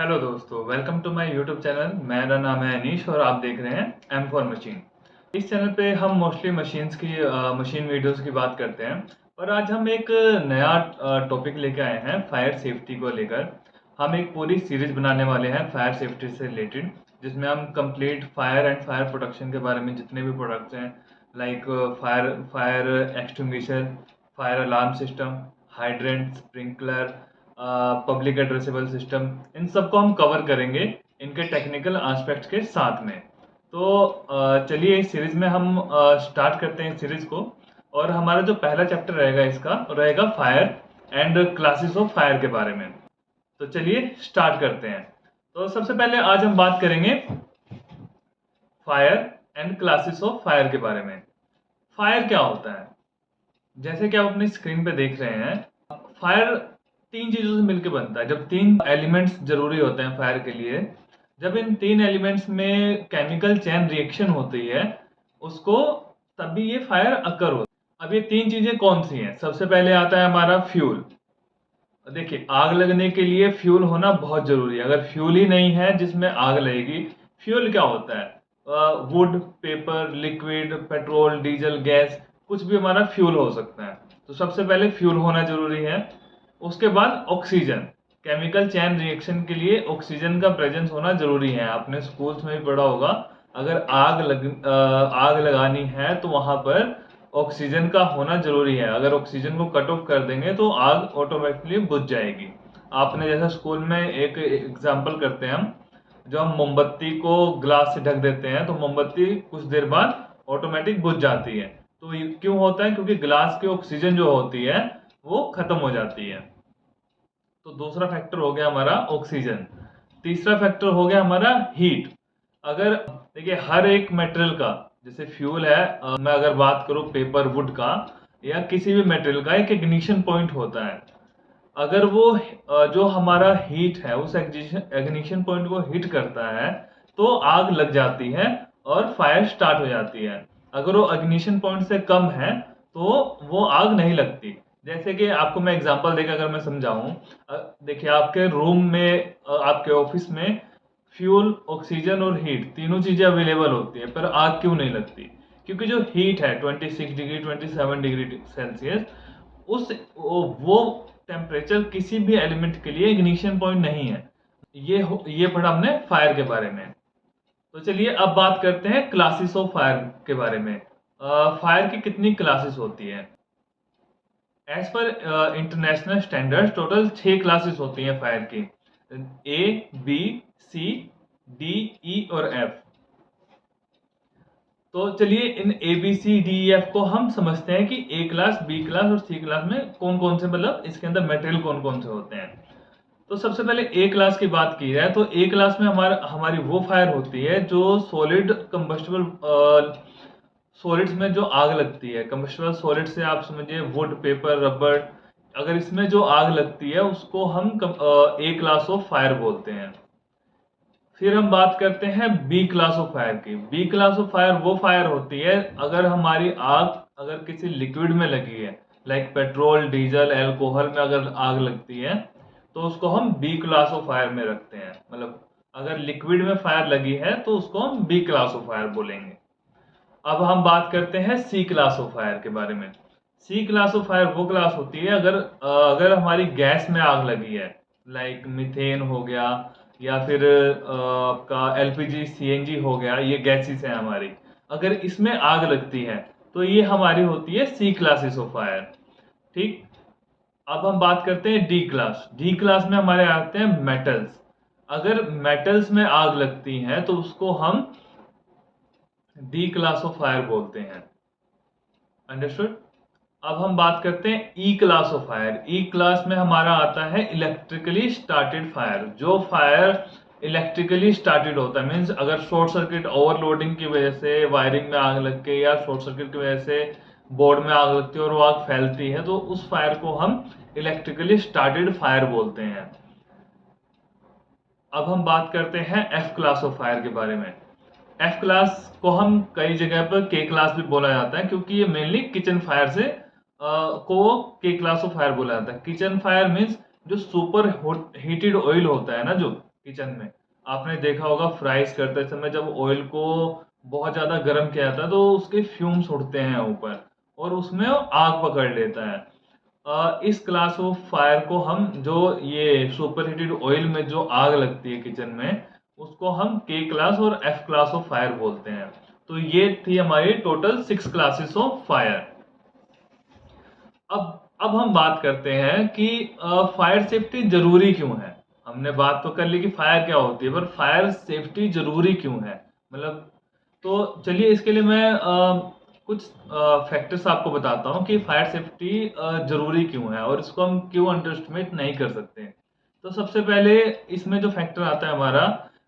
Hello दोस्तों, welcome to my YouTube channel. मेरा नाम है अनीश और आप देख रहे हैं एम फॉर मशीन। इस चैनल पे हम मोस्टली मशीन वीडियोस की बात करते हैं। और आज हम एक नया टॉपिक लेके आए हैं फायर सेफ्टी को लेकर। हम एक पूरी सीरीज बनाने वाले हैं फायर सेफ्टी से रिलेटेड, जिसमें हम complete fire and fire protection के बारे में जितने भी प्रोडक्ट्स हैं, like fire fire extinguisher, fire alarm system, hydrant, sprinkler, public addressable system, इन सबको हम कवर करेंगे इनके टेक्निकल एस्पेक्ट्स के साथ में। तो चलिए इस सीरीज में हम स्टार्ट करते हैं इस सीरीज को। और हमारा जो पहला चैप्टर रहेगा इसका रहेगा fire and classes of fire के बारे में। तो चलिए स्टार्ट करते हैं। तो सबसे पहले आज हम बात करेंगे fire and classes of fire के बारे में। फायर क्या होता है? जैसे कि आप अपनी स्क्रीन पे देख रहे हैं, फायर तीन चीजों से मिलकर बनता है। जब तीन एलिमेंट्स जरूरी होते हैं फायर के लिए, जब इन तीन एलिमेंट्स में केमिकल चेन रिएक्शन होती है उसको, तभी ये फायर अकर होता है। अब ये तीन चीजें कौन सी हैं? सबसे पहले आता है हमारा फ्यूल। देखिए, आग लगने के लिए फ्यूल होना बहुत जरूरी है। अगर फ्यूल ही नहीं है जिसमें आग लगेगी, फ्यूल क्या होता है? Would, paper, liquid, petrol, diesel, gas, कुछ भी हमारा फ्यूल हो सकता है। तो सबसे पहले फ्यूल होना जरूरी है। उसके बाद ऑक्सीजन। केमिकल चैन रिएक्शन के लिए ऑक्सीजन का प्रेजेंस होना जरूरी है। आपने स्कूल्स में भी पढ़ा होगा, अगर आग लगानी है तो वहां पर ऑक्सीजन का होना जरूरी है। अगर ऑक्सीजन को कट ऑफ कर देंगे तो आग ऑटोमेटिकली बुझ जाएगी। आपने जैसे स्कूल में एक एग्जाम्पल करते हैं हम, जो हम मोमबत्ती को ग्लास से ढक देते हैं तो मोमबत्ती कुछ देर बाद ऑटोमेटिक बुझ जाती है। तो ये क्यों होता है? क्योंकि ग्लास की ऑक्सीजन जो होती है वो खत्म हो जाती है। तो दूसरा फैक्टर हो गया हमारा ऑक्सीजन। तीसरा फैक्टर हो गया हमारा हीट। अगर देखिए, हर एक मटेरियल का, जैसे फ्यूल है, मैं अगर बात करूं पेपर, वुड का, या किसी भी मटेरियल का एक इग्निशन पॉइंट होता है। अगर वो जो हमारा हीट है उस इग्निशन पॉइंट को हिट करता है तो आग लग जाती है और फायर स्टार्ट हो जाती है। अगर वो इग्निशन पॉइंट से कम है तो वो आग नहीं लगती। जैसे कि आपको मैं एग्जांपल देकर अगर मैं समझाऊं, देखिए आपके रूम में, आपके ऑफिस में फ्यूल, ऑक्सीजन और हीट तीनों चीजें अवेलेबल होती है, पर आग क्यों नहीं लगती? क्योंकि जो हीट है 26 डिग्री, 27 डिग्री सेल्सियस, उस वो टेम्परेचर किसी भी एलिमेंट के लिए इग्निशन पॉइंट नहीं है। ये पढ़ा हमने फायर के बारे में। तो चलिए अब बात करते हैं क्लासेस ऑफ फायर के बारे में। फायर की कितनी क्लासेस होती है? As per international standard total 6 classes होती हैं फायर की। ए, बी, सी, डी, ई और एफ। तो चलिए इन A B C D E F को हम समझते हैं कि ए क्लास, बी क्लास और सी क्लास में कौन कौन से, मतलब इसके अंदर मटेरियल कौन कौन से होते हैं। तो सबसे पहले ए क्लास की बात की जाए तो ए क्लास में हमारी वो फायर होती है जो सॉलिड कंबस्टिबल सॉलिड्स में जो आग लगती है। कंबस्टिबल सॉलिड से आप समझिए वुड, पेपर, रबर, अगर इसमें जो आग लगती है उसको हम ए क्लास ऑफ फायर बोलते हैं। फिर हम बात करते हैं बी क्लास ऑफ फायर की। बी क्लास ऑफ फायर वो फायर होती है अगर हमारी आग अगर किसी लिक्विड में लगी है, लाइक पेट्रोल, डीजल, एल्कोहल में अगर आग लगती है तो उसको हम बी क्लास ऑफ फायर में रखते हैं। मतलब अगर लिक्विड में फायर लगी है तो उसको हम बी क्लास ऑफ फायर बोलेंगे। अब हम बात करते हैं सी क्लास ऑफ फायर के बारे में। सी क्लास ऑफ फायर वो क्लास होती है अगर हमारी गैस में आग लगी है, लाइक मीथेन हो गया, या फिर आपका एलपीजी, सीएनजी हो गया, ये गैसेस हैं हमारी। अगर इसमें आग लगती है तो ये हमारी होती है सी क्लासेस ऑफ फायर। ठीक। अब हम बात करते हैं डी क्लास। डी क्लास में हमारे आते हैं मेटल्स। अगर मेटल्स में आग लगती है तो उसको हम डी क्लास ऑफ फायर बोलते हैं। अंडरस्टूड? अब हम बात करते हैं E class of fire. E class में हमारा आता है इलेक्ट्रिकली स्टार्टेड फायर। जो फायर इलेक्ट्रिकली स्टार्टेड होता है, मीन्स अगर शॉर्ट सर्किट ओवरलोडिंग की वजह से वायरिंग में आग लग के या शॉर्ट सर्किट की वजह से बोर्ड में आग लगती है और वो आग फैलती है, तो उस फायर को हम इलेक्ट्रिकली स्टार्टेड फायर बोलते हैं। अब हम बात करते हैं एफ क्लास ऑफ फायर के बारे में। एफ क्लास को हम कई जगह पर के क्लास भी बोला जाता है, क्योंकि ये मेनली किचन फायर से को के क्लास ऑफ फायर बोला जाता है। किचन फायर मीन्स जो सुपर हीटेड ऑयल होता है ना, जो किचन में। आपने देखा होगा फ्राइज करते समय जब ऑयल को बहुत ज़्यादा गर्म किया जाता है तो उसके फ्यूम्स उड़ते हैं ऊपर और उसमें आग पकड़ लेता है। इस क्लास ऑफ फायर को हम जो ये सुपर हीटेड ऑयल में जो आग लगती है किचन में, उसको हम के क्लास और एफ क्लास ऑफ फायर बोलते हैं। तो ये थी हमारी टोटल 6 क्लासेस ऑफ फायर। अब हम बात करते हैं कि फायर सेफ्टी जरूरी क्यों है। हमने बात तो कर ली कि फायर क्या होती है, पर फायर सेफ्टी जरूरी क्यों है, मतलब तो चलिए इसके लिए मैं कुछ फैक्टर्स आपको बताता हूँ कि फायर सेफ्टी जरूरी क्यों है और इसको हम क्यों अंडर एस्टिमेट नहीं कर सकते। तो सबसे पहले इसमें जो फैक्टर आता है हमारा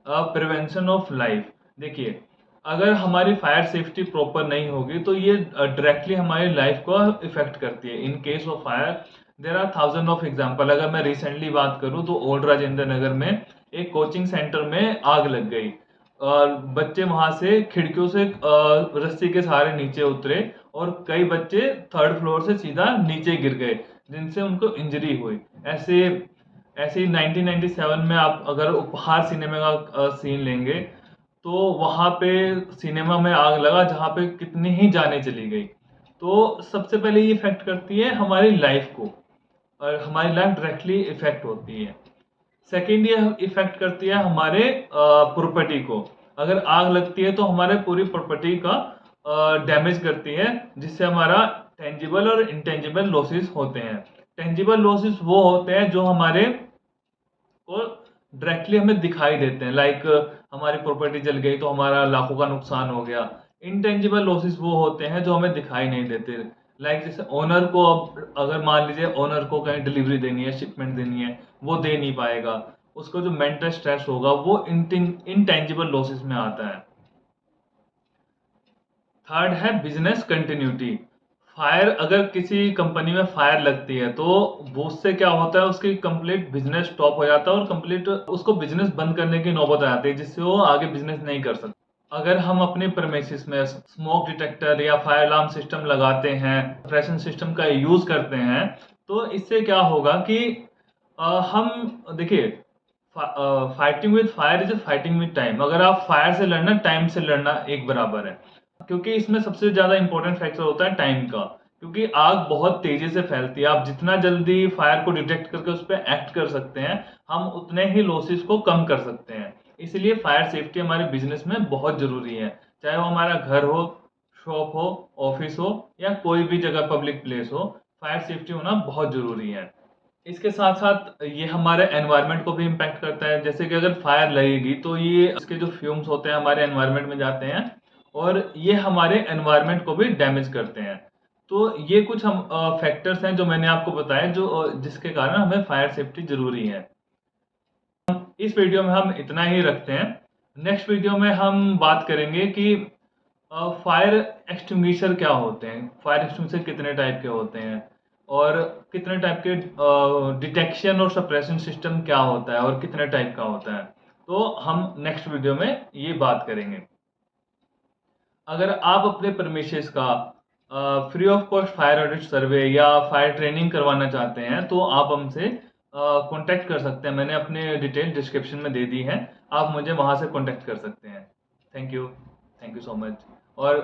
प्रिवेंशन ऑफ लाइफ। देखिए, अगर हमारी फायर सेफ्टी प्रॉपर नहीं होगी तो ये डायरेक्टली हमारी लाइफ को इफेक्ट करती है। In case of fire there are thousand of example. अगर मैं रिसेंटली बात करूं तो ओल्ड राजेंद्र नगर में एक कोचिंग सेंटर में आग लग गई और बच्चे वहां से खिड़कियों से रस्सी के सहारे नीचे उतरे और कई बच्चे थर्ड फ्लोर से सीधा नीचे गिर गए जिनसे उनको इंजरी हुई। ऐसे ऐसे ही 1997 में आप अगर उपहार सिनेमा का सीन लेंगे तो वहां पे सिनेमा में आग लगा जहां पे कितनी ही जानें चली गई। तो सबसे पहले ये इफेक्ट करती है हमारी लाइफ को और हमारी लाइफ डायरेक्टली इफेक्ट होती है। सेकेंड, ये इफेक्ट करती है हमारे प्रॉपर्टी को। अगर आग लगती है तो हमारे पूरी प्रॉपर्टी का डैमेज करती है जिससे हमारा टेंजिबल और इंटेंजिबल लॉसेस होते हैं। टेंजिबल लॉसेस वो होते हैं जो हमारे को डायरेक्टली हमें दिखाई देते हैं, लाइक हमारी प्रॉपर्टी जल गई तो हमारा लाखों का नुकसान हो गया। इनटेंजिबल लॉसेस वो होते हैं जो हमें दिखाई नहीं देते, लाइक जैसे ओनर को, अब अगर मान लीजिए ओनर को कहीं डिलीवरी देनी है, शिपमेंट देनी है, वो दे नहीं पाएगा, उसको जो मेंटल स्ट्रेस होगा वो इनटेंजिबल लॉसेस में आता है। थर्ड है बिजनेस कंटिन्यूटी। फायर, अगर किसी कंपनी में फायर लगती है तो वो उससे क्या होता है, उसकी कंप्लीट बिजनेस स्टॉप हो जाता है और कंप्लीट उसको बिजनेस बंद करने की नौबत आ जाती है जिससे वो आगे बिजनेस नहीं कर सकता। अगर हम अपने प्रेमिसेस में स्मोक डिटेक्टर या फायर अलार्म सिस्टम लगाते हैं, प्रेशन सिस्टम का यूज करते हैं, तो इससे क्या होगा कि हम देखिए, fighting with fire is fighting with time. अगर आप फायर से लड़ना टाइम से लड़ना एक बराबर है, क्योंकि इसमें सबसे ज्यादा इंपॉर्टेंट फैक्टर होता है टाइम का। क्योंकि आग बहुत तेजी से फैलती है, आप जितना जल्दी फायर को डिटेक्ट करके उस पर एक्ट कर सकते हैं, हम उतने ही लॉसेस को कम कर सकते हैं। इसलिए फायर सेफ्टी हमारे बिजनेस में बहुत जरूरी है, चाहे वो हमारा घर हो, शॉप हो, ऑफिस हो या कोई भी जगह पब्लिक प्लेस हो, फायर सेफ्टी होना बहुत जरूरी है। इसके साथ साथ ये हमारे एनवायरनमेंट को भी इम्पैक्ट करता है। जैसे कि अगर फायर लगेगी तो ये इसके जो फ्यूम्स होते हैं हमारे एनवायरनमेंट में जाते हैं और ये हमारे एनवायरनमेंट को भी डैमेज करते हैं। तो ये कुछ हम फैक्टर्स हैं जो मैंने आपको बताए, जो जिसके कारण हमें फायर सेफ्टी जरूरी है। इस वीडियो में हम इतना ही रखते हैं। नेक्स्ट वीडियो में हम बात करेंगे कि फायर एक्सटिंग्विशर क्या होते हैं, फायर एक्सटिंग्विशर कितने टाइप के होते हैं और कितने टाइप के डिटेक्शन और सप्रेशन सिस्टम क्या होता है और कितने टाइप का होता है। तो हम नेक्स्ट वीडियो में ये बात करेंगे। अगर आप अपने प्रीमिसेस का free of cost fire audit survey या फायर ट्रेनिंग करवाना चाहते हैं तो आप हमसे कांटेक्ट कर सकते हैं। मैंने अपने डिटेल डिस्क्रिप्शन में दे दी है, आप मुझे वहां से कांटेक्ट कर सकते हैं। Thank you so much. और